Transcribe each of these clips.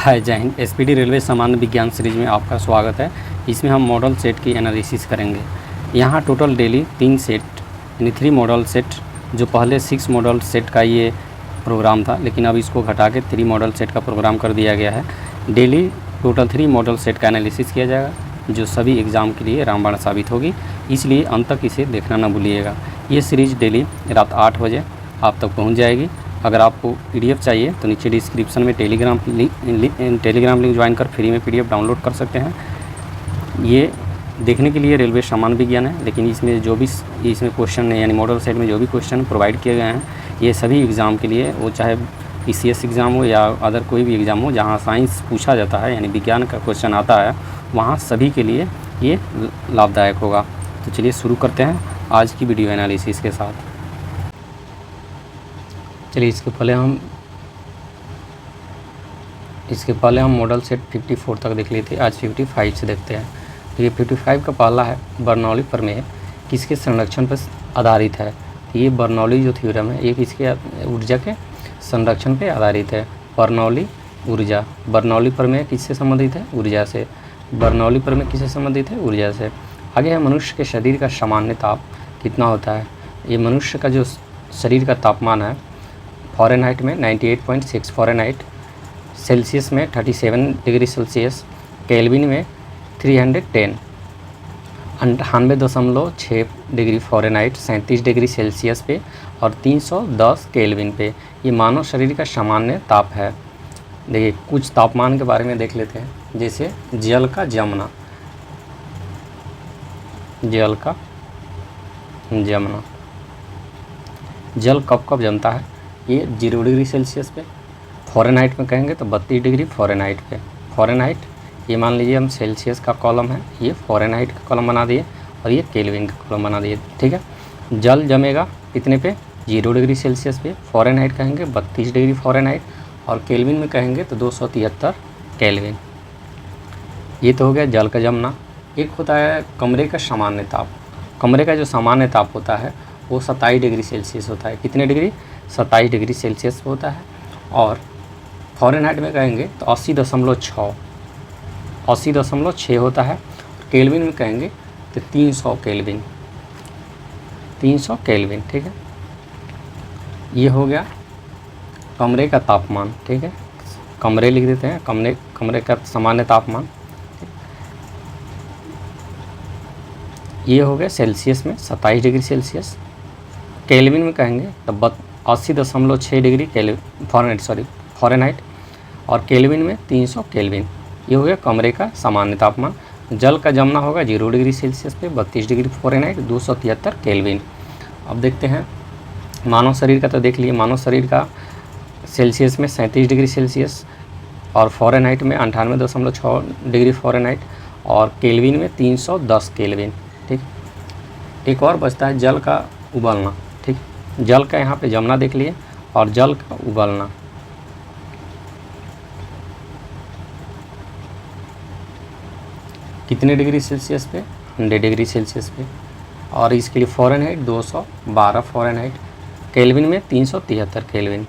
हाय जय Hind. SPD railway सामान्य विज्ञान सीरीज में आपका स्वागत है। इसमें हम मॉडल सेट की एनालिसिस करेंगे। यहाँ टोटल डेली 3 सेट यानी 3 मॉडल सेट, जो पहले 6 मॉडल सेट का ये प्रोग्राम था, लेकिन अब इसको घटा के 3 मॉडल सेट का प्रोग्राम कर दिया गया है। डेली टोटल 3 मॉडल सेट का एनालिसिस किया जाएगा, जो सभी एग्ज़ाम के लिए रामबाण साबित होगी, इसलिए अंत तक इसे देखना ना भूलिएगा। ये सीरीज़ डेली रात 8 बजे आप तक पहुँच जाएगी। अगर आपको पीडीएफ चाहिए तो नीचे डिस्क्रिप्शन में टेलीग्राम लिंक ज्वाइन कर फ्री में पीडीएफ डाउनलोड कर सकते हैं। ये देखने के लिए रेलवे सामान्य विज्ञान है, लेकिन इसमें जो भी इसमें क्वेश्चन है यानी मॉडल सेट में जो भी क्वेश्चन प्रोवाइड किए गए हैं, ये सभी एग्ज़ाम के लिए, वो चाहे पीसीएस एग्ज़ाम हो या अदर कोई भी एग्ज़ाम हो जहाँ साइंस पूछा जाता है यानी विज्ञान का क्वेश्चन आता है, वहाँ सभी के लिए ये लाभदायक होगा। तो चलिए शुरू करते हैं आज की वीडियो एनालिसिस के साथ। चलिए इसके पहले हम मॉडल सेट 54 तक देख लिए थे। आज 55 से देखते हैं। तो ये 55 का पहला है, बर्नौली प्रमेय किसके संरक्षण पर आधारित है। तो ये बर्नौली जो थ्योरम है ये किसके ऊर्जा के संरक्षण पर आधारित है। बर्नौली ऊर्जा, बर्नौली प्रमेय किससे संबंधित है? ऊर्जा से। बर्नौली प्रमेय किससे संबंधित है? ऊर्जा से। आगे है मनुष्य के शरीर का सामान्य ताप कितना होता है। ये मनुष्य का जो शरीर का तापमान है, फ़ारेनहाइट में 98.6 फ़ारेनहाइट, सेल्सियस में 37 डिग्री सेल्सियस, केल्विन में 310, 98.6 डिग्री फ़ारेनहाइट, 37 डिग्री सेल्सियस पे और 310 केल्विन पे ये मानव शरीर का सामान्य ताप है। देखिए कुछ तापमान के बारे में देख लेते हैं, जैसे जल का जमना। जल का जमना, जल कब कब जमता है? ये 0 डिग्री सेल्सियस पे। फ़ारेनहाइट में कहेंगे तो 32 डिग्री फ़ारेनहाइट पे। फ़ारेनहाइट ये मान लीजिए हम सेल्सियस का कॉलम है, ये फ़ारेनहाइट का कॉलम बना दिए और ये केल्विन का कॉलम बना दिए। ठीक है, जल जमेगा कितने पे? 0 डिग्री सेल्सियस पे। फ़ारेनहाइट कहेंगे 32 डिग्री फ़ारेनहाइट और केल्विन में कहेंगे तो 273 केल्विन। ये तो हो गया जल का जमना। एक होता है कमरे का सामान्य ताप। कमरे का जो सामान्य ताप होता है वो 27 डिग्री सेल्सियस होता है। कितने डिग्री? 27 डिग्री सेल्सियस होता है। और फ़ारेनहाइट में कहेंगे तो 80.6 होता है। केल्विन में कहेंगे तो 300 केल्विन। 300 केल्विन, ठीक है। ये हो गया कमरे का तापमान। ठीक है, कमरे लिख देते हैं, कमरे का सामान्य तापमान। ये हो गया सेल्सियस में 27 डिग्री सेल्सियस। केल्विन में कहेंगे तो 80.6 डिग्री फ़ारेनहाइट और केल्विन में 300 केल्विन। ये हो गया कमरे का सामान्य तापमान। जल का जमना होगा 0 डिग्री सेल्सियस पे 32 डिग्री फ़ारेनहाइट 273 केल्विन। अब देखते हैं मानव शरीर का। तो देख लिए मानव शरीर का सेल्सियस में 37 डिग्री सेल्सियस और फ़ारेनहाइट में 98.6 डिग्री फ़ारेनहाइट और केल्विन में 310 केल्विन। ठीक, एक और बचता है जल का उबलना। ठीक, जल का यहाँ पे जमना देख लिए और जल का उबलना। कितने डिग्री सेल्सियस पे? 100 डिग्री सेल्सियस पे। और इसके लिए फ़ारेनहाइट 212 फ़ारेनहाइट, केल्विन में 373 केल्विन।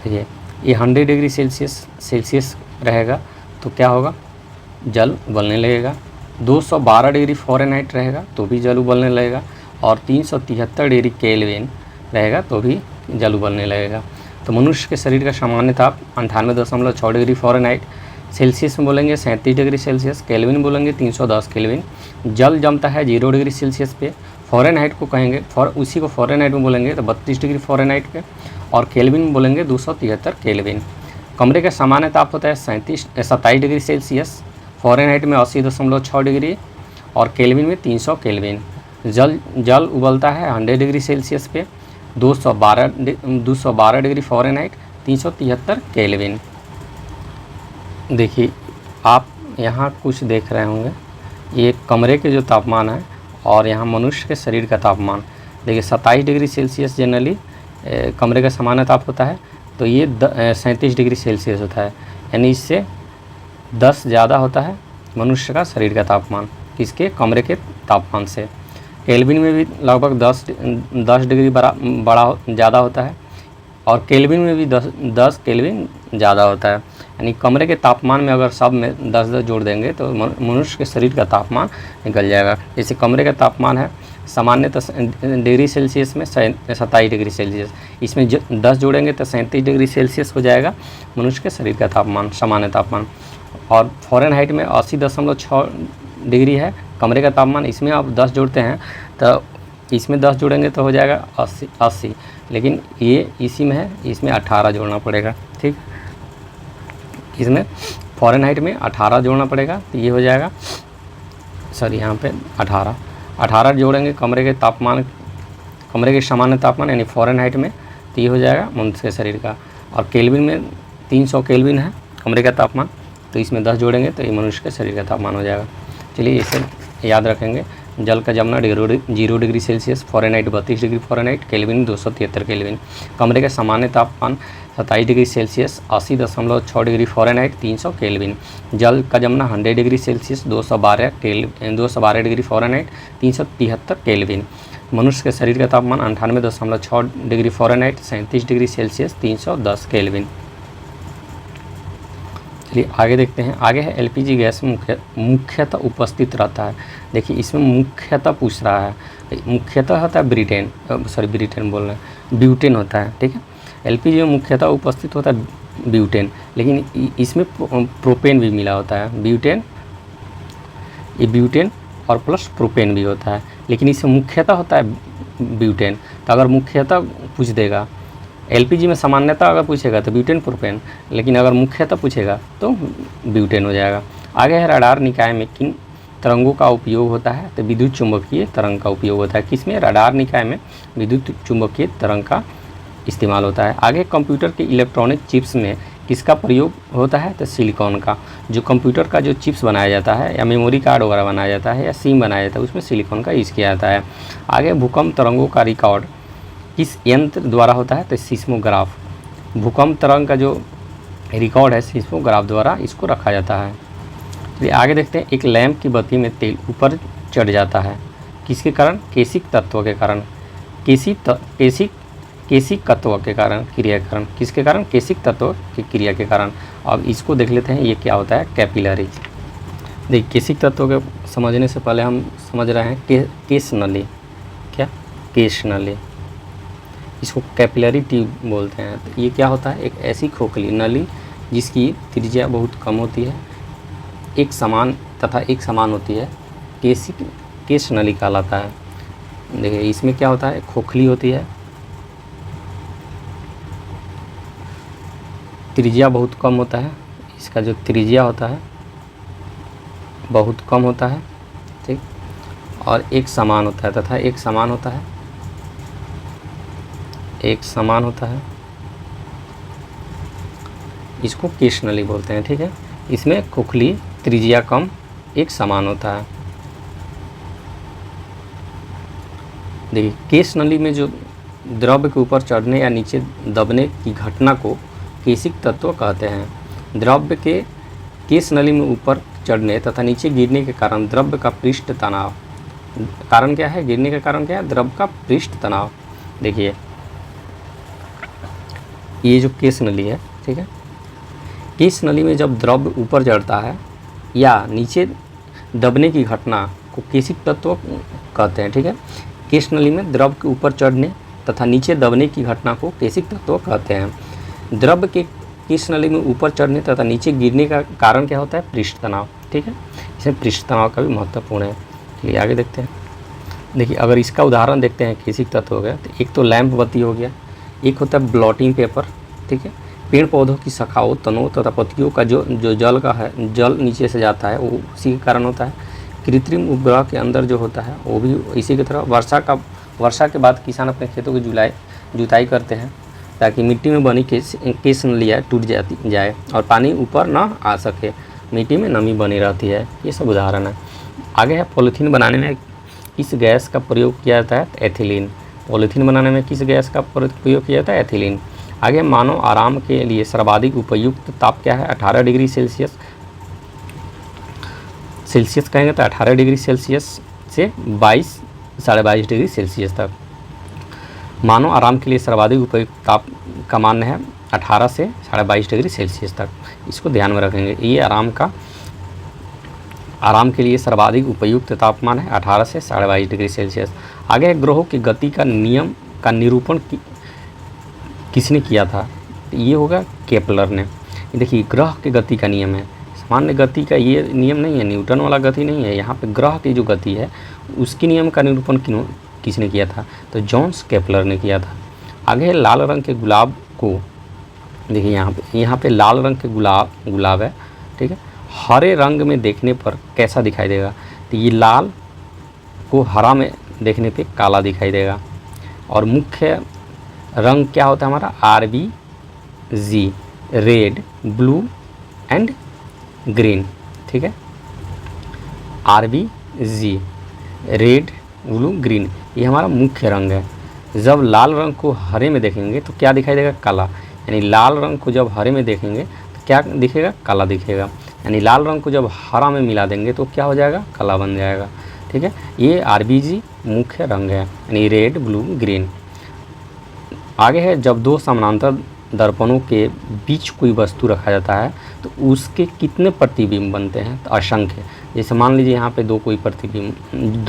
ठीक है, ये 100 डिग्री सेल्सियस रहेगा तो क्या होगा? जल उबलने लगेगा। 212 डिग्री फ़ारेनहाइट रहेगा तो भी जल उबलने लगेगा और 373 डिग्री केल्विन रहेगा तो भी जल उबलने लगेगा। तो मनुष्य के शरीर का सामान्य ताप 98.6 डिग्री फ़ारेनहाइट, सेल्सियस में बोलेंगे 37 डिग्री सेल्सियस, केल्विन बोलेंगे 310 केल्विन। जल जमता है 0 डिग्री सेल्सियस पे। फ़ारेनहाइट को कहेंगे उसी को फ़ारेनहाइट में बोलेंगे तो 32 डिग्री फ़ारेनहाइट पे और केल्विन में बोलेंगे 273 केल्विन। कमरे का सामान्य ताप होता है 27 डिग्री सेल्सियस, फ़ारेनहाइट में 80.6 डिग्री और केल्विन में 300 केल्विन। जल उबलता है 100 डिग्री सेल्सियस पे 212 डिग्री फ़ारेनहाइट 373 केल्विन। देखिए आप यहाँ कुछ देख रहे होंगे, ये कमरे के जो तापमान है और यहाँ मनुष्य के शरीर का तापमान। देखिए 27 डिग्री सेल्सियस जनरली कमरे का सामान्य ताप होता है, तो ये 37 डिग्री सेल्सियस होता है, यानी इससे 10 ज़्यादा होता है मनुष्य का शरीर का तापमान, किसके? कमरे के तापमान से। केल्विन में भी लगभग 10 डिग्री बड़ा ज़्यादा होता है और केल्विन में भी 10 केल्विन ज़्यादा होता है। यानी कमरे के तापमान में अगर सब में 10-10 जोड़ देंगे तो मनुष्य के शरीर का तापमान निकल जाएगा। जैसे कमरे का तापमान है सामान्यतः डिग्री सेल्सियस में 27 डिग्री सेल्सियस, इसमें 10 जोड़ेंगे तो 37 डिग्री सेल्सियस हो जाएगा मनुष्य के शरीर का तापमान, सामान्य तापमान। और फ़ारेनहाइट में 80.6 डिग्री है कमरे का तापमान, इसमें आप 10 जोड़ते हैं तो इसमें 10 जोड़ेंगे तो हो जाएगा 80, लेकिन ये इसी में है, इसमें 18 जोड़ना पड़ेगा। ठीक, इसमें फ़ारेनहाइट में 18 जोड़ना पड़ेगा तो ये हो जाएगा, सॉरी यहाँ पे 18 जोड़ेंगे कमरे के तापमान, कमरे के सामान्य तापमान यानी फ़ारेनहाइट में, तो ये हो जाएगा मनुष्य के शरीर का। और केल्विन में 300 केल्विन है कमरे का तापमान, तो इसमें 10 जोड़ेंगे तो ये मनुष्य के शरीर का तापमान हो जाएगा। चलिए इसे याद रखेंगे। जल का जमना 0 degree Celsius, Fahrenheit 32 degree Fahrenheit, kelvin 273 kelvin. कमरे का सामान्य तापमान 27 degree Celsius, 80.6 degree Fahrenheit, 300 kelvin. जल का जमना 100 degree Celsius, 212 degree Fahrenheit, 373 kelvin. मनुष्य के शरीर का तापमान 98.6 degree Fahrenheit, 37 degree Celsius, 310 kelvin. चलिए आगे देखते हैं। आगे है एलपीजी गैस मुख्यतः उपस्थित रहता है। देखिए इसमें मुख्यतः पूछ रहा है, मुख्यतः होता है ब्यूटेन होता है। ठीक है, एलपीजी में मुख्यतः उपस्थित होता है ब्यूटेन, लेकिन इसमें प्रोपेन भी मिला होता है। ब्यूटेन, ये ब्यूटेन और प्लस प्रोपेन भी होता है, लेकिन इसमें मुख्यतः होता है ब्यूटेन। तो अगर मुख्यतः पूछ देगा, एलपीजी में सामान्यतः अगर पूछेगा तो ब्यूटेन प्रोपेन, लेकिन अगर मुख्यतः पूछेगा तो ब्यूटेन हो जाएगा। आगे है रडार निकाय में किन तरंगों का उपयोग होता है, तो विद्युत चुंबकीय तरंग का उपयोग होता है। किसमें? रडार निकाय में विद्युत चुंबकीय तरंग का इस्तेमाल होता है। आगे कंप्यूटर के इलेक्ट्रॉनिक चिप्स में किसका प्रयोग होता है, तो सिलिकॉन का। जो कंप्यूटर का जो चिप्स बनाया जाता है या मेमोरी कार्ड वगैरह बनाया जाता है या सिम बनाया जाता है, उसमें सिलिकॉन का यूज़ किया जाता है। आगे भूकंप तरंगों का रिकॉर्ड किस यंत्र द्वारा होता है, तो सिस्मोग्राफ। भूकंप तरंग का जो रिकॉर्ड है सिस्मोग्राफ द्वारा इसको रखा जाता है। तो आगे देखते हैं। एक लैंप की बत्ती में तेल ऊपर चढ़ जाता है, किसके कारण? केशिक तत्व के कारण। केशिक तत्व के कारण, क्रिया के कारण। किसके कारण? केशिक तत्व की क्रिया के कारण। अब इसको देख लेते हैं, ये क्या होता है? कैपिलरी। देखिए केशिक तत्व के समझने से पहले हम समझ रहे हैं केश नली। क्या? केश नली, इसको कैपिलरी ट्यूब बोलते हैं। तो ये क्या होता है? एक ऐसी खोखली नली जिसकी त्रिज्या बहुत कम होती है, एक समान होती है, केश नली कहलाता है। देखिए इसमें क्या होता है? खोखली होती है, त्रिज्या बहुत कम होता है, इसका जो त्रिज्या होता है बहुत कम होता है, ठीक, और एक समान होता है तथा एक समान होता है, इसको केश नली बोलते हैं। ठीक है, इसमें खोखली, त्रिज्या कम, एक समान होता है। देखिए केश नली में जो द्रव्य के ऊपर चढ़ने या नीचे दबने की घटना को केशिक तत्व कहते हैं। द्रव्य के केश नली में ऊपर चढ़ने तथा नीचे गिरने के कारण द्रव्य का पृष्ठ तनाव, कारण क्या है? गिरने का कारण क्या है? द्रव्य का पृष्ठ तनाव। देखिए ये जो केश नली है, ठीक है, केश नली में जब द्रव्य ऊपर चढ़ता है या नीचे दबने की घटना को केशिक तत्व कहते हैं। ठीक है, केश नली में द्रव्य के ऊपर चढ़ने तथा नीचे दबने की घटना को केशिक तत्व कहते हैं। द्रव्य के केश नली में ऊपर चढ़ने तथा नीचे गिरने का कारण क्या होता है? पृष्ठ तनाव। ठीक है, इसमें पृष्ठ तनाव का भी महत्वपूर्ण है। चलिए आगे देखते हैं। देखिए अगर इसका उदाहरण देखते हैं केशिक तत्व हो गया, तो एक तो लैंप बत्ती हो गया, एक होता है ब्लॉटिंग पेपर। ठीक है, पेड़ पौधों की शाखाओं, तनों तथा पत्तियों का जो जल का है, जल नीचे से जाता है, वो उसी के कारण होता है। कृत्रिम उपग्रह के अंदर जो होता है वो भी इसी की तरह। वर्षा के बाद किसान अपने खेतों की जुताई करते हैं ताकि मिट्टी में बनी केश नलियाँ टूट जाए और पानी ऊपर ना आ सके, मिट्टी में नमी बनी रहती है। ये सब उदाहरण है। आगे है पॉलीथीन बनाने में किस गैस का प्रयोग किया जाता है? एथिलीन। पॉलीथीन बनाने में किस गैस का प्रयोग किया जाता है? एथिलीन। आगे मानव आराम के लिए सर्वाधिक उपयुक्त ताप क्या है? 18 डिग्री सेल्सियस कहेंगे तो 18 डिग्री सेल्सियस से 22-22.5 डिग्री सेल्सियस तक। मानव आराम के लिए सर्वाधिक उपयुक्त ताप का मान है 18 से 22.5 डिग्री सेल्सियस तक। इसको ध्यान में रखेंगे। ये आराम के लिए सर्वाधिक उपयुक्त तापमान है 18 से 22.5 डिग्री सेल्सियस। आगे ग्रहों की गति का नियम का निरूपण किसने किया था? ये होगा केपलर ने। देखिए ग्रह की गति का नियम है, सामान्य गति का ये नियम नहीं है, न्यूटन वाला गति नहीं है। यहाँ पे ग्रह की जो गति है उसकी नियम का निरूपण किसने किया था? तो जॉन्स केपलर ने किया था। आगे लाल रंग के गुलाब को देखिए, यहाँ पे लाल रंग के गुलाब है, ठीक है। हरे रंग में देखने पर कैसा दिखाई देगा? तो ये लाल को हरा में देखने पे काला दिखाई देगा। और मुख्य रंग क्या होता है हमारा? RBG, red, blue and green, ठीक है। RBG, रेड, ब्लू, ग्रीन, ये हमारा मुख्य रंग है। जब लाल रंग को हरे में देखेंगे तो क्या दिखाई देगा? काला। यानी लाल रंग को जब हरे में देखेंगे तो क्या दिखेगा? काला दिखेगा। यानी लाल रंग को जब हरा में मिला देंगे तो क्या हो जाएगा? काला बन जाएगा, ठीक है। ये RBG मुख्य रंग है, यानी रेड, ब्लू, ग्रीन। आगे है, जब दो समानांतर दर्पणों के बीच कोई वस्तु रखा जाता है तो उसके कितने प्रतिबिंब बनते हैं? तो असंख्य। जैसे मान लीजिए यहाँ पे दो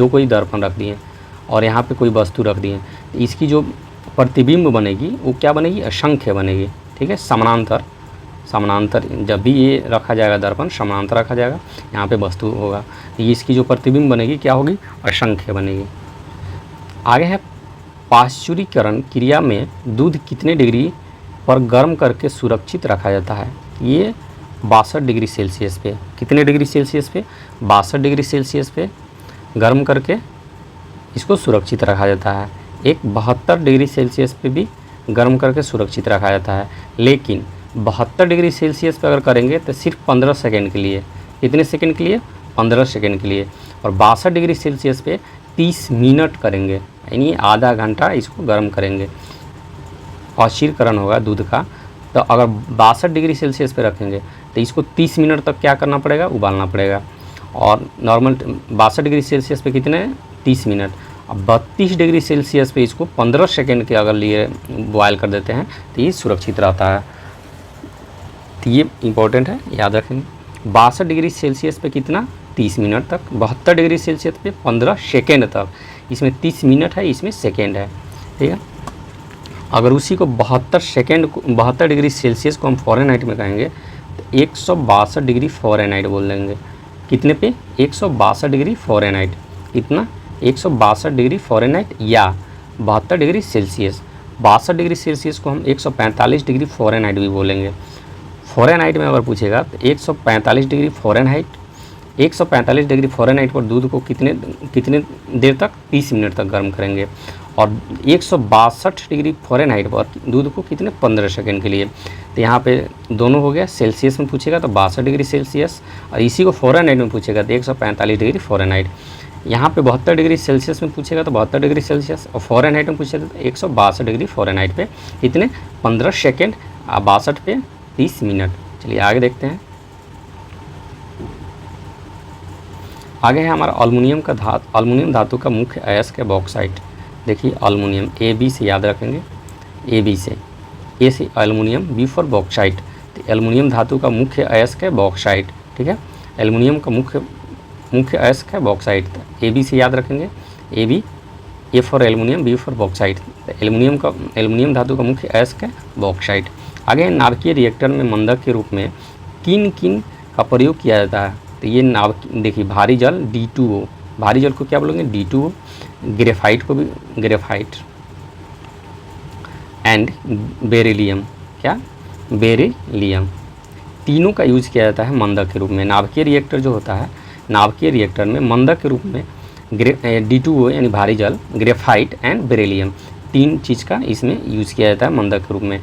कोई दर्पण रख दिए और यहाँ पे कोई वस्तु रख दिए, तो इसकी जो प्रतिबिंब बनेगी वो क्या बनेगी? असंख्य बनेगी, ठीक है। समानांतर जब भी ये रखा जाएगा दर्पण, समानांतर रखा जाएगा, यहाँ पे वस्तु होगा, तो इसकी जो प्रतिबिंब बनेगी क्या होगी? असंख्य बनेगी। आगे है, पाश्चुरीकरण क्रिया में दूध कितने डिग्री पर गर्म करके सुरक्षित रखा जाता है? ये 62 डिग्री सेल्सियस पे। कितने डिग्री सेल्सियस पे? 62 डिग्री सेल्सियस पे गर्म करके इसको सुरक्षित रखा जाता है। एक 72 डिग्री सेल्सियस पे भी गर्म करके सुरक्षित रखा जाता है। लेकिन 72 डिग्री सेल्सियस पे अगर करेंगे तो सिर्फ 15 सेकेंड के लिए। कितने सेकेंड के लिए? 15 सेकेंड के लिए। और 62 डिग्री सेल्सियस पे 30 मिनट करेंगे, यानी आधा घंटा इसको गर्म करेंगे। पाश्चुरीकरण होगा दूध का, तो अगर 62 डिग्री सेल्सियस पे रखेंगे तो इसको 30 मिनट तक क्या करना पड़ेगा? उबालना पड़ेगा। और नॉर्मल 62 डिग्री सेल्सियस पे कितने? 30 मिनट। अब 32 डिग्री सेल्सियस पे इसको 15 सेकेंड के अगर लिए बॉयल कर देते हैं तो ये सुरक्षित रहता है। तो ये इंपॉर्टेंट है, याद रखेंगे। 62 डिग्री सेल्सियस पे कितना? 30 मिनट तक। 72 डिग्री सेल्सियस पे 15 सेकेंड तक। इसमें 30 मिनट है, इसमें सेकेंड है, ठीक है। अगर उसी को 72 डिग्री सेल्सियस को हम फ़ारेनहाइट में कहेंगे तो 162 डिग्री फ़ारेनहाइट बोल देंगे। कितने पे? 162 डिग्री फ़ारेनहाइट। कितना? 162 डिग्री फ़ारेनहाइट या 72 डिग्री सेल्सियस। 62 डिग्री सेल्सियस को हम 145 डिग्री फ़ारेनहाइट भी बोलेंगे। फ़ारेनहाइट में अगर पूछेगा तो 145 डिग्री फ़ारेनहाइट, 145 डिग्री फ़ारेनहाइट पर दूध को कितने देर तक? 30 मिनट तक गर्म करेंगे। और 162 डिग्री फ़ारेनहाइट पर दूध को कितने? 15 सेकेंड के लिए। तो यहाँ पे दोनों हो गया। सेल्सियस में पूछेगा तो 62 डिग्री सेल्सियस, और इसी को फ़ारेनहाइट में पूछेगा तो 145 डिग्री फ़ारेनहाइट। यहाँ पे 72 डिग्री सेल्सियस में पूछेगा तो 72 डिग्री सेल्सियस, और फ़ारेनहाइट में पूछेगा तो 162 डिग्री फ़ारेनहाइट पे कितने? 15 सेकेंड, 62 पे 30 मिनट। चलिए आगे देखते हैं। आगे है हमारा अल्मुनियम धातु का मुख्य अयस्क है बॉक्साइट। देखिए अल्मुनियम, AB से याद रखेंगे, AB से, A से एल्युमिनियम, B फॉर बॉक्साइट। तो एल्युमिनियम धातु का मुख्य अयस्क है बॉक्साइट, ठीक है। एल्युमिनियम का मुख्य अयस्क है बॉक्साइट। तो AB से याद रखेंगे, AB, A for aluminium, B for bauxite. तो एल्युमिनियम धातु का मुख्य अयस्क है बॉक्साइट। आगे नाभिकीय रिएक्टर में मंदक के रूप में किन का प्रयोग किया जाता है? तो ये देखिए, भारी जल D2O, भारी जल को क्या बोलेंगे? D2O। ग्रेफाइट को भी ग्रेफाइट एंड बेरिलियम, क्या? बेरिलियम, तीनों का यूज किया जाता है मंदक के रूप में। नाभिकीय रिएक्टर जो होता है, नाभिकीय रिएक्टर में मंदक के रूप में D2O यानी भारी जल, ग्रेफाइट एंड बेरिलियम, तीन चीज़ का इसमें यूज़ किया जाता है मंदक के रूप में।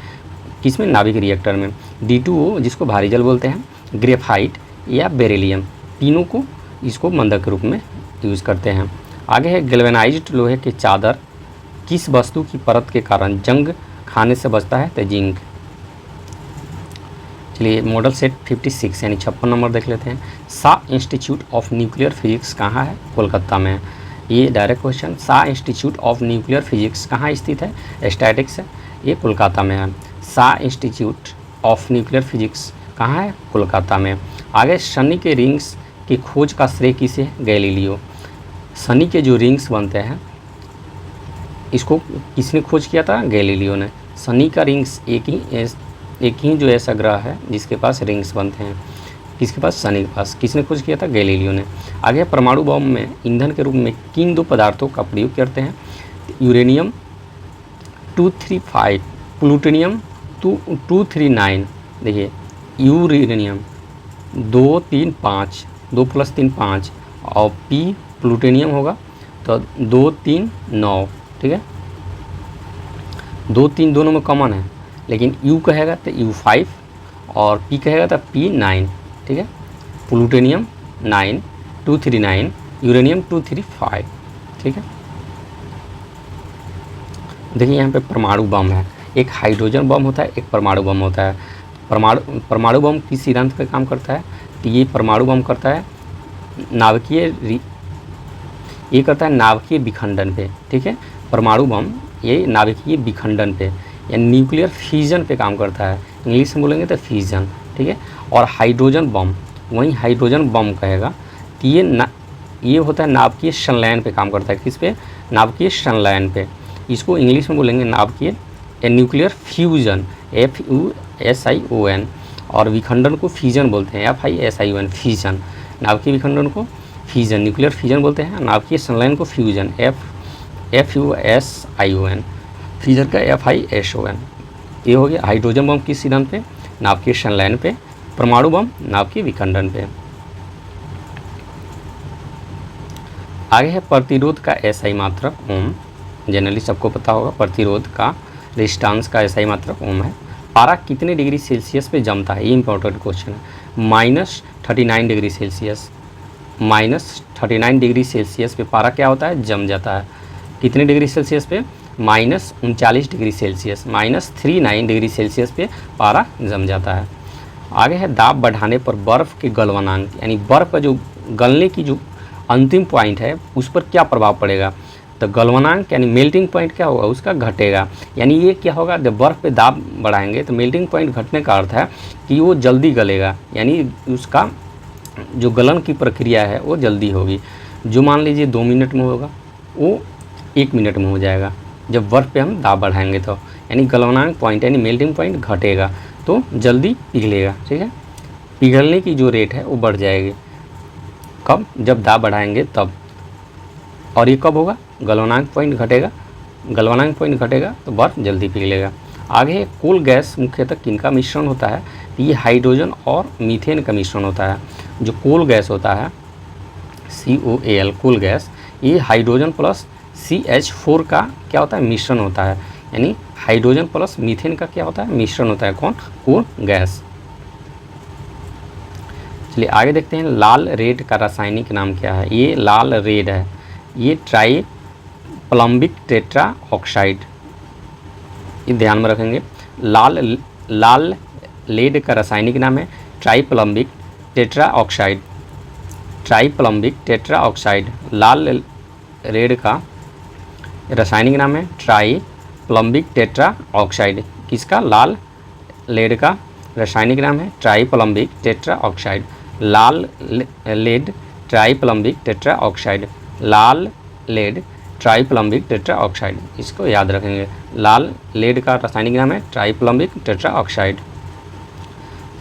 किसमें? नाभिक रिएक्टर में। D2O जिसको भारी जल बोलते हैं, ग्रेफाइट या बेरिलियम, तीनों को इसको मंदक के रूप में यूज़ करते हैं। आगे है, गैल्वेनाइज्ड लोहे के चादर किस वस्तु की परत के कारण जंग खाने से बचता है? तो जिंक। चलिए मॉडल सेट 56 यानी 56 नंबर देख लेते हैं। Shah institute of nuclear physics कहाँ है? कोलकाता में है। ये direct question, Shah institute of nuclear physics कहाँ स्थित है? स्टैटिक्स है, ये कोलकाता में है। Shah institute of nuclear physics कहाँ है? कोलकाता में। आगे शनि के रिंग्स की खोज का श्रेय किसे? गैलीलियो। शनि के जो रिंग्स बनते हैं इसको किसने खोज किया था? गैलीलियो ने। शनि का रिंग्स एक ही जो ऐसा ग्रह है जिसके पास रिंग्स बनते हैं, किसके पास? शनि के पास। किसने खोज किया था? गैलीलियो ने। आगे परमाणु बम में ईंधन के रूप में किन दो पदार्थों का प्रयोग करते हैं? Uranium 235, plutonium 239। देखिए यूरेनियम 235, 2 + 3 5, और पी प्लूटोनियम होगा तो 2 3 9। ठीक है, 2 3 दोनों में कॉमन है, लेकिन यू कहेगा तो U5 और पी कहेगा तो P9। ठीक है, प्लूटोनियम 9 239, यूरेनियम 235। ठीक है, देखिए यहाँ पे परमाणु बम है, एक हाइड्रोजन बम होता है, एक परमाणु बम होता है। परमाणु बम किस सिद्धांत पे काम करता है? तो ये परमाणु बम करता है नाभिकीय विखंडन पे। ठीक है, परमाणु बम ये नाभिकीय विखंडन पे या न्यूक्लियर फ्यूजन पे काम करता है, इंग्लिश में बोलेंगे तो फ्यूजन। ठीक है, और हाइड्रोजन बम, वही हाइड्रोजन बम कहेगा तो ये होता है नाभिकीय संलयन पे काम करता है। किस पे? नाभिकीय संलयन पे। इसको इंग्लिश में बोलेंगे नाभिकीय न्यूक्लियर फ्यूजन, FUSION, और विखंडन को फ्यूजन बोलते हैं, FISION, फ्यूजन। नाभिकीय विखंडन को फ्यूजन, न्यूक्लियर फ्यूजन बोलते हैं, नाभिकीय संलयन को फ्यूजन, FUSION, फ्यूजन का FISON। ये हो गया हाइड्रोजन बम किस सिद्धांत पे? नाभिकीय संलयन पे। परमाणु बम नाभिकीय विखंडन पे। आगे है प्रतिरोध का SI मात्रक ओम। जनरली सबको पता होगा प्रतिरोध का रेजिस्टेंस का SI मात्रक ओम है। पारा कितने डिग्री सेल्सियस पे जमता है? ये इंपॉर्टेंट क्वेश्चन है। -39 डिग्री सेल्सियस, -39 डिग्री सेल्सियस पे पारा क्या होता है? जम जाता है। कितने डिग्री सेल्सियस पे? -39 डिग्री सेल्सियस, -39 डिग्री सेल्सियस पे पारा जम जाता है। आगे है दाब बढ़ाने पर बर्फ़ के गलनांक, यानी बर्फ़ का जो गलने की जो अंतिम पॉइंट है उस पर क्या प्रभाव पड़ेगा? तो गलनांक यानी मेल्टिंग पॉइंट क्या होगा? उसका घटेगा। यानी ये क्या होगा? जब बर्फ़ पे दाब बढ़ाएंगे तो मेल्टिंग पॉइंट घटने का अर्थ है कि वो जल्दी गलेगा, यानी उसका जो गलन की प्रक्रिया है वो जल्दी होगी। जो मान लीजिए 2 मिनट में होगा वो 1 मिनट में हो जाएगा जब बर्फ़ पे हम दाब बढ़ाएंगे तो, यानी गलनांक पॉइंट यानी मेल्टिंग पॉइंट घटेगा तो जल्दी पिघलेगा। ठीक है, पिघलने की जो रेट है वो बढ़ जाएगी। कब? जब दाब बढ़ाएंगे तब। और ये कब होगा? गलनांक पॉइंट घटेगा, गलनांक पॉइंट घटेगा तो बर्फ़ जल्दी पिघलेगा। आगे कोल गैस मुख्यतः किनका मिश्रण होता है? तो ये हाइड्रोजन और मीथेन का मिश्रण होता है। जो कोल गैस होता है COAL, कोल गैस, ये हाइड्रोजन प्लस CH4 का क्या होता है? मिश्रण होता है। यानी हाइड्रोजन प्लस मीथेन का क्या होता है? मिश्रण होता है। कौन? Coal gas. चलिए आगे देखते हैं, लाल रेड का रासायनिक नाम क्या है? ये लाल रेड है, ये ट्राई प्लम्बिक टेट्रा ऑक्साइड, ये ध्यान में रखेंगे। लाल लेड का रासायनिक नाम है triplumbic tetra oxide, triplumbic tetra oxide. लाल रेड का रासायनिक नाम है ट्राई प्लम्बिक टेट्रा ऑक्साइड। किसका? लाल लेड का रासायनिक नाम है ट्राई प्लम्बिक टेट्रा ऑक्साइड। लाल लेड ट्राई प्लम्बिक टेट्रा ऑक्साइड, लाल लेड ट्राई प्लम्बिक टेट्रा ऑक्साइड, इसको याद रखेंगे। लाल लेड का रासायनिक नाम है ट्राई प्लम्बिक टेट्रा ऑक्साइड।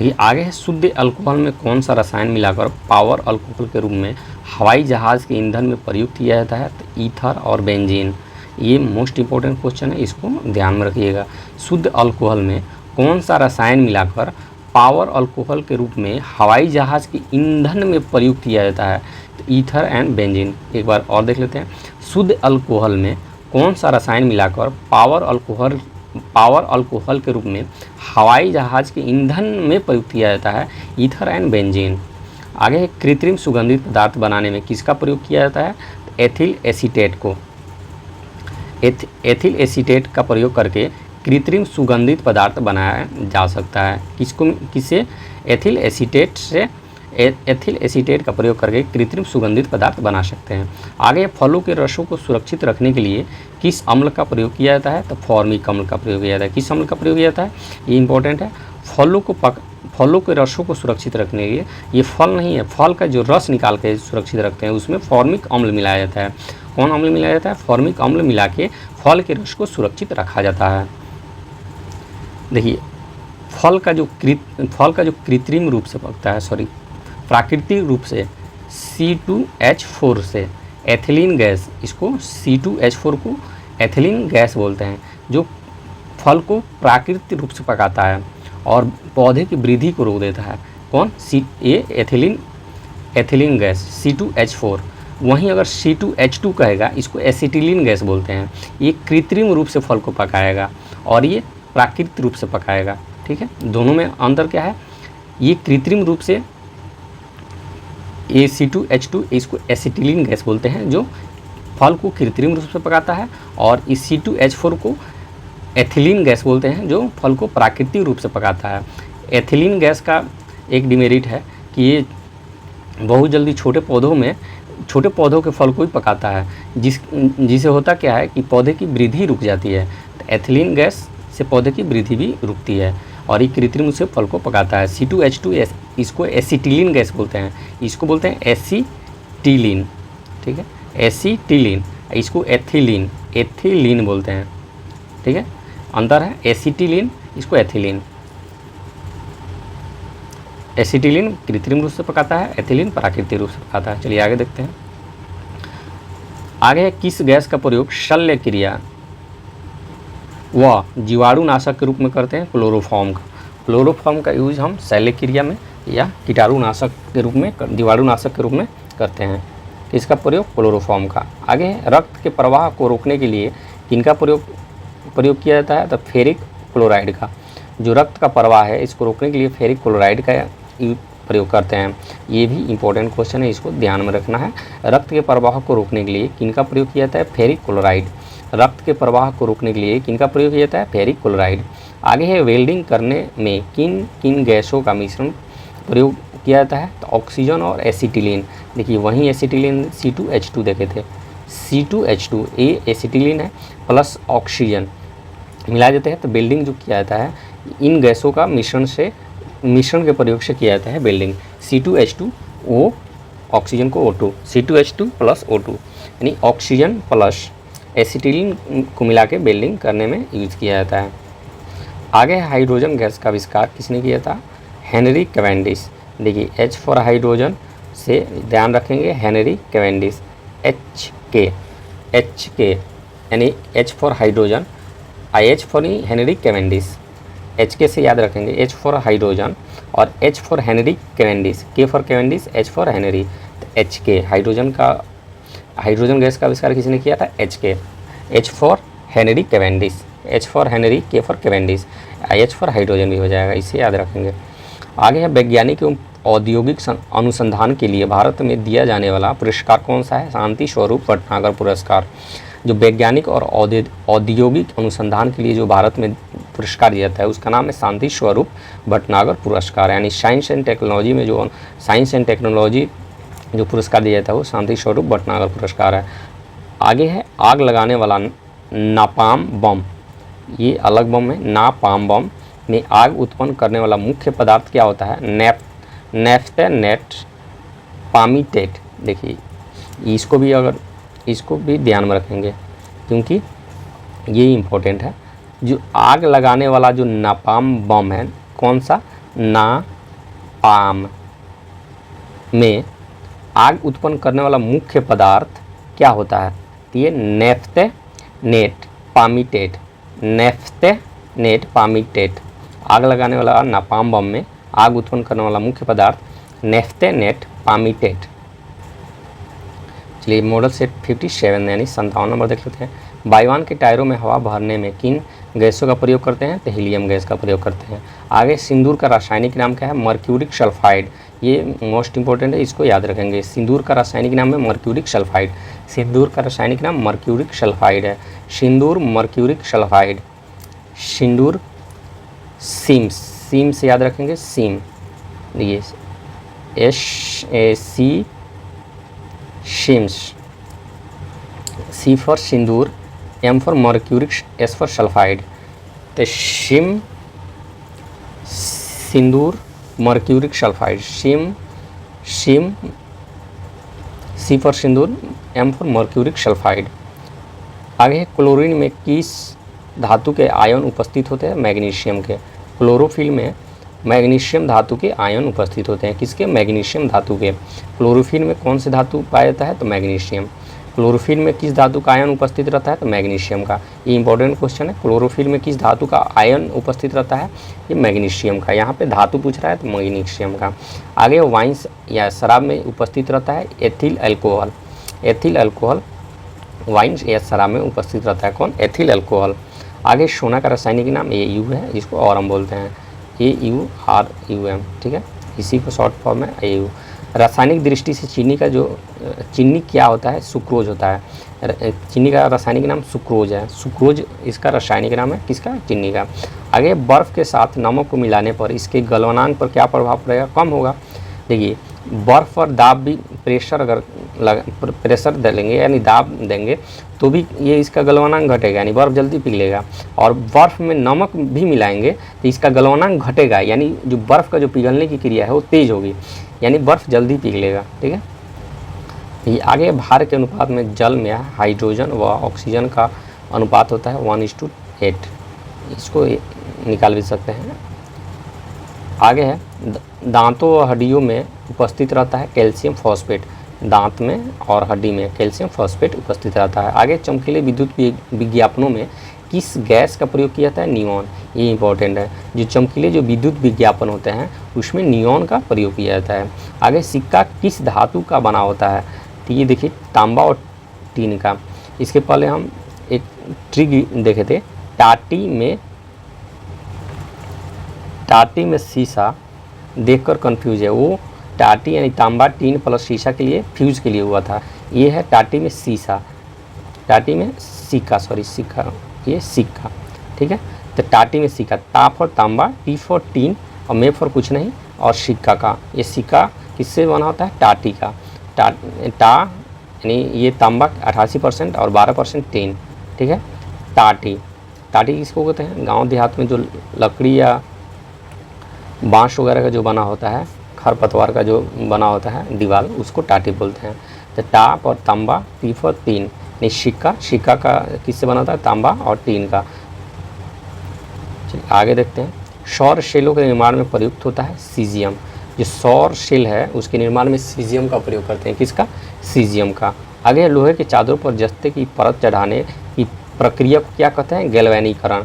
ये आगे है, शुद्ध अल्कोहल में कौन सा रसायन मिलाकर पावर अल्कोहल के रूप में हवाई जहाज़ के ईंधन में प्रयुक्त किया जाता है? तो ईथर और बेंजीन। ये मोस्ट इंपॉर्टेंट क्वेश्चन है, इसको ध्यान में रखिएगा। शुद्ध अल्कोहल में कौन सा रसायन मिलाकर पावर अल्कोहल के रूप में हवाई जहाज़ के ईंधन में प्रयुक्त किया जाता है? तो ईथर एंड बेंजीन। एक बार और देख लेते हैं, शुद्ध अल्कोहल में कौन सा रसायन मिलाकर पावर अल्कोहल के रूप में हवाई जहाज़ के ईंधन में प्रयुक्त किया जाता है? Ether and benzene. आगे कृत्रिम सुगंधित पदार्थ बनाने में किसका प्रयोग किया जाता है? तो एथिल एसीटेट को। एथिल एसीटेट का प्रयोग करके कृत्रिम सुगंधित पदार्थ बनाया जा सकता है। किससे? एथिल एसीटेट से एथिल एसीटेट का प्रयोग करके कृत्रिम सुगंधित पदार्थ बना सकते हैं। आगे फलों के रसों को सुरक्षित रखने के लिए किस अम्ल का प्रयोग किया जाता है? तो फॉर्मिक अम्ल का प्रयोग किया जाता है। किस अम्ल का प्रयोग किया जाता है? ये इंपॉर्टेंट है। फलों के रसों को सुरक्षित रखने के लिए, ये फल नहीं है, फल का जो रस निकाल के सुरक्षित रखते हैं उसमें फॉर्मिक अम्ल मिलाया जाता है। कौन अम्ल मिलाया जाता है? फॉर्मिक अम्ल मिला के फल के रस को सुरक्षित रखा जाता है। देखिए, फल का जो कृत्रिम रूप से पकता है, प्राकृतिक रूप से C2H4 से एथिलीन गैस, इसको C2H4 को एथिलीन गैस बोलते हैं, जो फल को प्राकृतिक रूप से पकाता है और पौधे की वृद्धि को रोक देता है। कौन? ये एथिलीन गैस C2H4। वहीं अगर C2H2 कहेगा, इसको एसिटिलीन गैस बोलते हैं। ये कृत्रिम रूप से फल को पकाएगा और ये प्राकृतिक रूप से पकाएगा। ठीक है, दोनों में अंतर क्या है? ये कृत्रिम रूप से, ये C2H2 इसको एसिटिलीन गैस बोलते हैं, जो फल को कृत्रिम रूप से पकाता है, और इस C2H4 को एथिलीन गैस बोलते हैं, जो फल को प्राकृतिक रूप से पकाता है। एथिलीन गैस का एक डिमेरिट है कि ये बहुत जल्दी छोटे पौधों के फल को ही पकाता है, जिसे होता क्या है कि पौधे की वृद्धि रुक जाती है। तो एथिलीन गैस से पौधे की वृद्धि भी रुकती है और ये कृत्रिम रूप से फल को पकाता है। C2H2 इसको एसिटिलीन गैस बोलते हैं, इसको बोलते हैं एसिटिलीन। ठीक है, एसिटिलीन, इसको एथिलीन बोलते हैं। ठीक है, अंतर है, एसिटिलीन, इसको एथिलीन। एसिटिलीन कृत्रिम रूप से पकाता है, एथिलीन प्राकृतिक रूप से पकाता है। चलिए आगे देखते हैं। आगे किस गैस का प्रयोग शल्य क्रिया व जीवाणुनाशक के रूप में करते हैं? क्लोरोफॉर्म का यूज हम शल्य क्रिया में या कीटाणुनाशक के रूप में, जीवाणुनाशक के रूप में करते हैं। इसका प्रयोग क्लोरोफॉर्म का। आगे है, रक्त के प्रवाह को रोकने के लिए किनका प्रयोग किया जाता है? तो फेरिक क्लोराइड का। जो रक्त का प्रवाह है, इसको रोकने के लिए फेरिक क्लोराइड का प्रयोग करते हैं। ये भी इंपॉर्टेंट क्वेश्चन है, इसको ध्यान में रखना है। रक्त के प्रवाह को रोकने के लिए किनका प्रयोग किया जाता है? Ferric chloride. रक्त के प्रवाह को रोकने के लिए किनका प्रयोग किया जाता है? Ferric chloride. आगे है, वेल्डिंग करने में किन किन गैसों का मिश्रण प्रयोग किया जाता है? तो ऑक्सीजन और एसिटिलीन। देखिए, वहीं एसिटिलीन C2H2 देखे थे, C2H2 ये एसिटिलीन है प्लस ऑक्सीजन मिला देते हैं, तो वेल्डिंग जो किया जाता है इन गैसों का मिश्रण के प्रयोग से किया जाता है वेल्डिंग। C2H2 O, ऑक्सीजन को O2, C2H2 प्लस O2, यानी ऑक्सीजन प्लस एसिटिलीन को मिला के वेल्डिंग करने में यूज किया जाता है। आगे हाइड्रोजन गैस का आविष्कार किसने किया था? Henry Cavendish. देखिए, H फॉर हाइड्रोजन से ध्यान रखेंगे, हेनरी कैवेंडिश। HK यानी H for hydrogen, H for Henry Cavendish. HK से याद रखेंगे, H फॉर हाइड्रोजन और H for Henry Cavendish, K for Cavendish, H for Henry. तो HK हाइड्रोजन गैस का आविष्कार किसने किया था? HK। H for Henry Cavendish, H for Henry, K for Cavendish, H for hydrogen भी हो जाएगा, इसे याद रखेंगे। आगे है, वैज्ञानिक एवं औद्योगिक अनुसंधान के लिए भारत में दिया जाने वाला पुरस्कार कौन सा है? शांति स्वरूप भटनागर पुरस्कार। जो वैज्ञानिक और औद्योगिक अनुसंधान के लिए जो भारत में पुरस्कार दिया जाता है, उसका नाम है शांति स्वरूप भटनागर पुरस्कार। यानी साइंस एंड टेक्नोलॉजी में जो पुरस्कार दिया जाता है वो शांति स्वरूप भटनागर पुरस्कार है। आगे है, आग लगाने वाला नापाम बम। ये अलग बम है। नापाम बम में आग उत्पन्न करने वाला मुख्य पदार्थ क्या होता है? नेफ्थेनेट पामीटेट। देखिए, इसको भी ध्यान में रखेंगे क्योंकि ये इम्पोर्टेंट है। जो आग लगाने वाला जो नापाम बम है, कौन सा? नापाम में आग उत्पन्न करने वाला मुख्य पदार्थ क्या होता है? ये नेफ्थेनेट पामीटेट। आग लगाने वाला नापाम बम में आग उत्पन्न करने वाला मुख्य पदार्थ नेफ्थेनेट पामीटेट। चलिए, मॉडल सेट 57 यानी 57 नंबर देख लेते हैं। वायुयान के टायरों में हवा भरने में किन गैसों का प्रयोग करते हैं? तो हीलियम गैस का प्रयोग करते हैं। आगे, सिंदूर का रासायनिक नाम क्या है? Mercuric sulphide. ये मोस्ट इंपॉर्टेंट है, इसको याद रखेंगे। सिंदूर का रासायनिक नाम है मर्क्यूरिक सल्फाइड। सिंदूर का रासायनिक नाम मर्क्यूरिक सल्फाइड है। Mercuric sulphide. सिंदूर सीम से याद रखेंगे, सीम। ये सी शिम्स, सी फॉर सिंदूर, M for mercuric, S for sulphide. तो शिम, सिंदूर, मर्क्यूरिक सल्फाइड, शिम, सी फॉर सिंदूर, एम फॉर मर्क्यूरिक सल्फाइड। आगे क्लोरीन में किस धातु के आयन उपस्थित होते हैं? मैग्नीशियम के। क्लोरोफिल में मैग्नीशियम धातु के आयन उपस्थित होते हैं। किसके? मैग्नीशियम धातु के। क्लोरोफिल में कौन से धातु पाया जाता है? तो मैग्नीशियम। क्लोरोफिल में किस धातु का आयन उपस्थित रहता है? तो मैग्नीशियम का। ये इंपॉर्टेंट क्वेश्चन है। क्लोरोफिल में किस धातु का आयन उपस्थित रहता है? ये मैग्नीशियम का। यहाँ पे धातु पूछ रहा है तो मैग्नीशियम का। आगे वाइन्स या शराब में उपस्थित रहता है ethyl alcohol. Ethyl alcohol wines या शराब में उपस्थित रहता है। कौन? Ethyl alcohol. आगे सोना का रासायनिक नाम AU है, जिसको ऑरम बोलते हैं, AURUM, ठीक है। इसी को शॉर्ट फॉर्म में AU। रासायनिक दृष्टि से चीनी का जो चीनी क्या होता है? सुक्रोज होता है। चीनी का रासायनिक नाम सुक्रोज है। सुक्रोज इसका रासायनिक नाम है। किसका? चीनी का। आगे बर्फ़ के साथ नमक को मिलाने पर इसके गलनांक पर क्या प्रभाव पड़ेगा? कम होगा। देखिए बर्फ़ पर दाब भी प्रेशर अगर प्रेशर देंगे यानी दाब देंगे तो भी ये इसका गलनांक घटेगा, यानी बर्फ़ जल्दी पिघलेगा। और बर्फ़ में नमक भी मिलाएंगे तो इसका गलनांक घटेगा, यानी जो बर्फ़ का जो पिघलने की क्रिया है वो तेज़ होगी, यानी बर्फ़ जल्दी पिघलेगा, ठीक है। ये आगे भार के अनुपात में जल में हाइड्रोजन व ऑक्सीजन का अनुपात होता है 1:8। इसको निकाल भी सकते हैं। आगे है दांतों व हड्डियों में उपस्थित रहता है कैल्शियम फॉस्फेट। दांत में और हड्डी में कैल्शियम फॉस्फेट उपस्थित रहता है। आगे चमकीले विद्युत विज्ञापनों में किस गैस का प्रयोग किया जाता है? नियॉन। ये इंपॉर्टेंट है। जो चमकीले जो विद्युत विज्ञापन होते हैं उसमें नियॉन का प्रयोग किया जाता है। आगे सिक्का किस धातु का बना होता है? तो ये देखिए तांबा और टीन का। इसके पहले हम एक ट्रिक देखे थे, टाटी में शीशा देखकर कंफ्यूज है। वो टाटी यानी तांबा टीन प्लस शीशा के लिए फ्यूज के लिए हुआ था। ये है टाटी में शीशा, टाटी में सिक्का, ये सिक्का, ठीक है। तो टाटी में सिक्का, ता फॉर तांबा, टी फॉर टीन और मे फॉर कुछ नहीं और सिक्का का। ये सिक्का किससे बना होता है? टाटी का। टा यानी ये तांबा 88% और 12% टीन, ठीक है। टाटी किसको कहते हैं? गांव देहात में जो लकड़ी या बांस वगैरह का जो बना होता है, खरपतवार का जो बना होता है दीवार, उसको टाटी बोलते हैं। तो टाप और तांबा, टी फॉर टीन, नहीं सिक्का का किससे बना होता है? तांबा और टीन का। चलिए आगे देखते हैं। सौर सेलों के निर्माण में प्रयुक्त होता है सीजियम। जो सौर सेल है उसके निर्माण में सीजियम का प्रयोग करते हैं। किसका? सीजियम का। आगे लोहे के चादरों पर जस्ते की परत चढ़ाने की प्रक्रिया को क्या कहते हैं? गैल्वेनीकरण।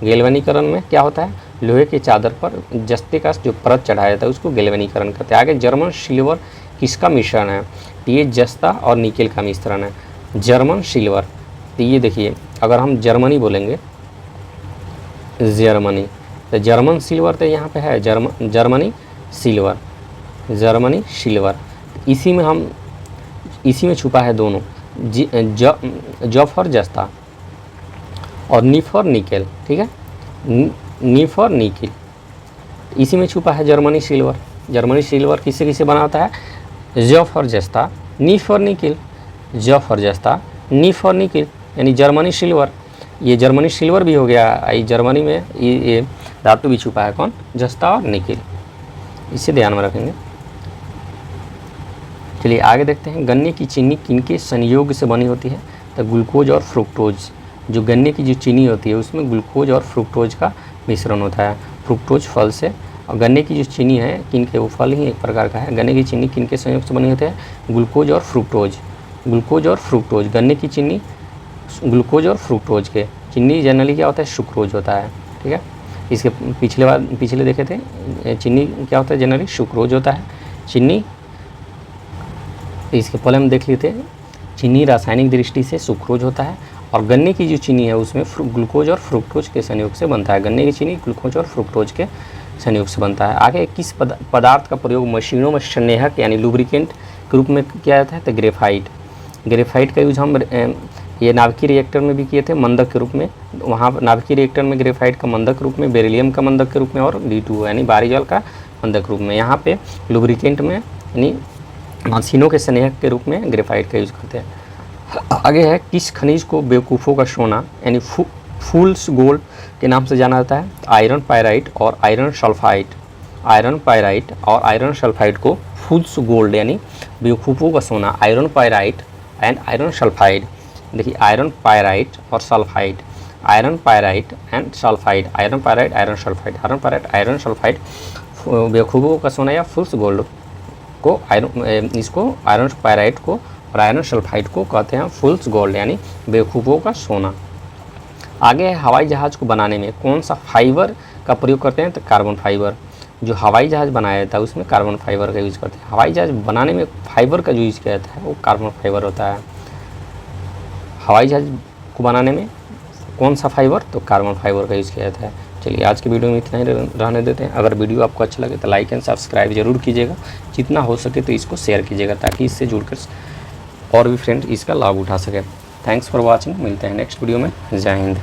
गैल्वेनीकरण में क्या होता है? लोहे के चादर पर जस्ते का जो परत चढ़ाया जाता है उसको गैल्वेनीकरण कहते हैं। आगे जर्मन सिल्वर किसका मिश्रण है? तो ये जस्ता और निकेल का मिश्रण है, जर्मन सिल्वर। तो ये देखिए अगर हम जर्मनी बोलेंगे, जर्मनी, तो जर्मन सिल्वर तो यहाँ पे है जर्मनी सिल्वर। इसी में छुपा है दोनों, ज फॉर जस्ता और नी फॉर निकेल, ठीक है। नी फॉर निकेल, इसी में छुपा है जर्मनी सिल्वर। जर्मनी सिल्वर किससे बना होता है? ज फॉर जस्ता, नी फॉर निकेल, ज फॉर जस्ता, नी फॉर निकेल, यानी जर्मनी सिल्वर। ये जर्मनी सिल्वर भी हो गया। ये जर्मनी में ये धातु भी छुपा है, कौन? जस्ता और निकेल। इसे ध्यान में रखेंगे। चलिए आगे देखते हैं। गन्ने की चीनी किनके संयोग से बनी होती है? तो ग्लूकोज और फ्रुक्टोज। जो गन्ने की जो चीनी होती है उसमें ग्लूकोज और फ्रुक्टोज का मिश्रण होता है। फ्रुक्टोज फल से, और गन्ने की जो चीनी है किनके, वो फल ही एक प्रकार का है। गन्ने की चीनी किनके संयोग से बनी होती है? ग्लूकोज और फ्रुक्टोज। गन्ने की चीनी ग्लूकोज और फ्रुक्टोज के। चीनी जनरली क्या होता है? सुक्रोज होता है, ठीक है। इसके पिछले देखे थे, चीनी क्या होता है? जनरली सुक्रोज होता है चीनी। इसके पहले हम देख लेते हैं। चीनी रासायनिक दृष्टि से सुक्रोज होता है और गन्ने की जो चीनी है उसमें ग्लूकोज और फ्रुक्टोज के संयोग से बनता है। गन्ने की चीनी ग्लूकोज और फ्रुक्टोज के संयोग से बनता है। आगे किस पदार्थ का प्रयोग मशीनों में संनेहक यानी लुब्रिकेंट के रूप में किया जाता है? तो ग्रेफाइट का यूज हम ये नाभिकीय रिएक्टर में भी किए थे मंदक के रूप में। वहाँ नाभिकीय रिएक्टर में ग्रेफाइट का मंदक रूप में, बेरिलियम का मंदक के रूप में और D2 यानी बारी जल का मंदक रूप में। यहाँ पे लुब्रिकेंट में यानी मशीनों के स्नेह के रूप में ग्रेफाइट का यूज़ करते हैं। आगे है, किस खनिज को बेवकूफ़ों का सोना यानी फूल्स गोल्ड के नाम से जाना जाता है? आयरन पायराइट और आयरन सल्फाइड। आयरन पायराइट और आयरन सल्फाइड को फूल्स गोल्ड यानी बेवकूफ़ों का सोना, iron pyrite and iron sulphide. देखिए आयरन पायराइट और sulphide, iron pyrite and sulphide, iron pyrite iron sulphide, iron pyrite iron sulphide बेवकूफ़ों का सोना या फूल्स गोल्ड को इसको आयरन पायराइट को और आयरन सल्फाइड को कहते हैं फूल्स गोल्ड यानी बेवकूफ़ों का सोना। आगे है, हवाई जहाज़ को बनाने में कौन सा फाइबर का प्रयोग करते हैं? तो कार्बन फाइबर। जो हवाई जहाज़ बनाया जाता है उसमें कार्बन फाइबर का यूज़ करते हैं। हवाई जहाज़ बनाने में फाइबर का जो यूज़ किया जाता है वो कार्बन फाइबर होता है। हवाई जहाज़ को बनाने में कौन सा फाइबर? तो कार्बन फाइबर का यूज़ किया जाता है। चलिए आज की वीडियो में इतना ही रहने देते हैं। अगर वीडियो आपको अच्छा लगे तो लाइक एंड सब्सक्राइब जरूर कीजिएगा, जितना हो सके तो इसको शेयर कीजिएगा ताकि इससे जुड़कर और भी फ्रेंड इसका लाभ उठा सके। थैंक्स फॉर वॉचिंग, मिलते हैं नेक्स्ट वीडियो में। जय हिंद।